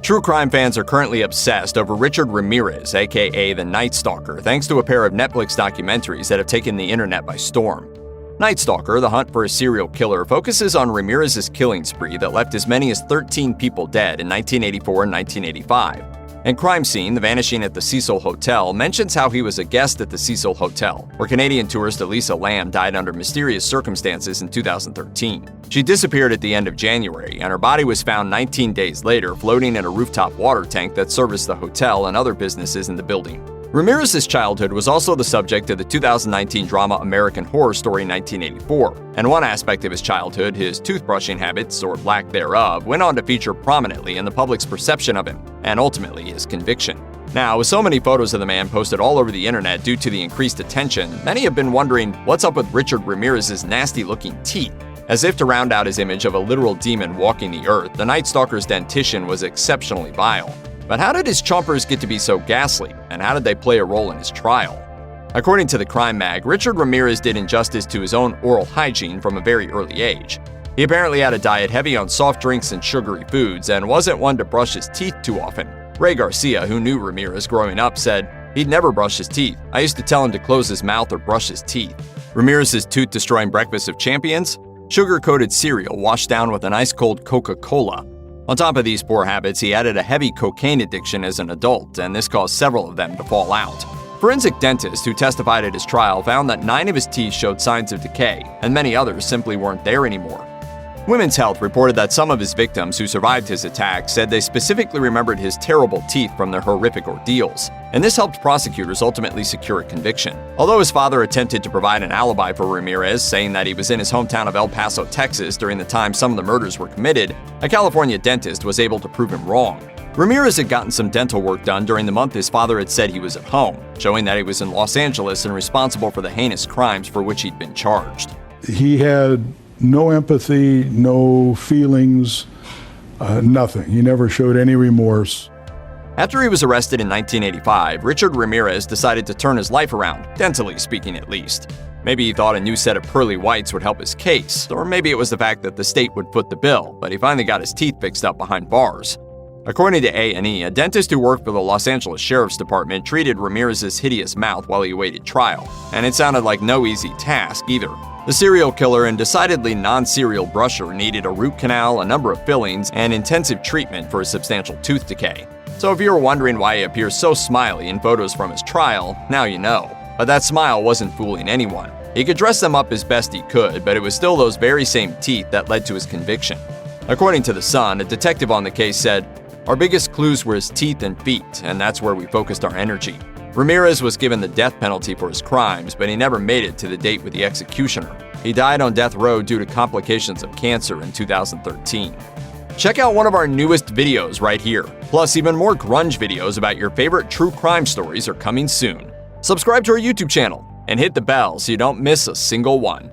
True crime fans are currently obsessed over Richard Ramirez, aka the Night Stalker, thanks to a pair of Netflix documentaries that have taken the internet by storm. Night Stalker, The Hunt for a Serial Killer, focuses on Ramirez's killing spree that left as many as 13 people dead in 1984 and 1985. And Crime Scene, The Vanishing at the Cecil Hotel, mentions how he was a guest at the Cecil Hotel, where Canadian tourist Elisa Lam died under mysterious circumstances in 2013. She disappeared at the end of January, and her body was found 19 days later floating in a rooftop water tank that serviced the hotel and other businesses in the building. Ramirez's childhood was also the subject of the 2019 drama American Horror Story 1984, and one aspect of his childhood, his toothbrushing habits, or lack thereof, went on to feature prominently in the public's perception of him, and ultimately his conviction. Now, with so many photos of the man posted all over the internet due to the increased attention, many have been wondering what's up with Richard Ramirez's nasty-looking teeth. As if to round out his image of a literal demon walking the earth, the Night Stalker's dentition was exceptionally vile. But how did his chompers get to be so ghastly, and how did they play a role in his trial? According to the Crime Mag, Richard Ramirez did injustice to his own oral hygiene from a very early age. He apparently had a diet heavy on soft drinks and sugary foods, and wasn't one to brush his teeth too often. Ray Garcia, who knew Ramirez growing up, said he'd never brush his teeth. I used to tell him to close his mouth or brush his teeth. Ramirez's tooth-destroying breakfast of champions? Sugar-coated cereal washed down with an ice-cold Coca-Cola. On top of these poor habits, he added a heavy cocaine addiction as an adult, and this caused several of them to fall out. Forensic dentists who testified at his trial found that 9 of his teeth showed signs of decay, and many others simply weren't there anymore. Women's Health reported that some of his victims who survived his attack said they specifically remembered his terrible teeth from their horrific ordeals, and this helped prosecutors ultimately secure a conviction. Although his father attempted to provide an alibi for Ramirez, saying that he was in his hometown of El Paso, Texas during the time some of the murders were committed, a California dentist was able to prove him wrong. Ramirez had gotten some dental work done during the month his father had said he was at home, showing that he was in Los Angeles and responsible for the heinous crimes for which he'd been charged. He had no empathy, no feelings, nothing. He never showed any remorse. After he was arrested in 1985, Richard Ramirez decided to turn his life around, dentally speaking at least. Maybe he thought a new set of pearly whites would help his case, or maybe it was the fact that the state would foot the bill, but he finally got his teeth fixed up behind bars. According to A&E, a dentist who worked for the Los Angeles Sheriff's Department treated Ramirez's hideous mouth while he awaited trial, and it sounded like no easy task either. The serial killer and decidedly non-serial brusher needed a root canal, a number of fillings, and intensive treatment for his substantial tooth decay. So if you were wondering why he appears so smiley in photos from his trial, now you know. But that smile wasn't fooling anyone. He could dress them up as best he could, but it was still those very same teeth that led to his conviction. According to The Sun, a detective on the case said, "Our biggest clues were his teeth and feet, and that's where we focused our energy." Ramirez was given the death penalty for his crimes, but he never made it to the date with the executioner. He died on death row due to complications of cancer in 2013. Check out one of our newest videos right here. Plus, even more grunge videos about your favorite true crime stories are coming soon. Subscribe to our YouTube channel and hit the bell so you don't miss a single one.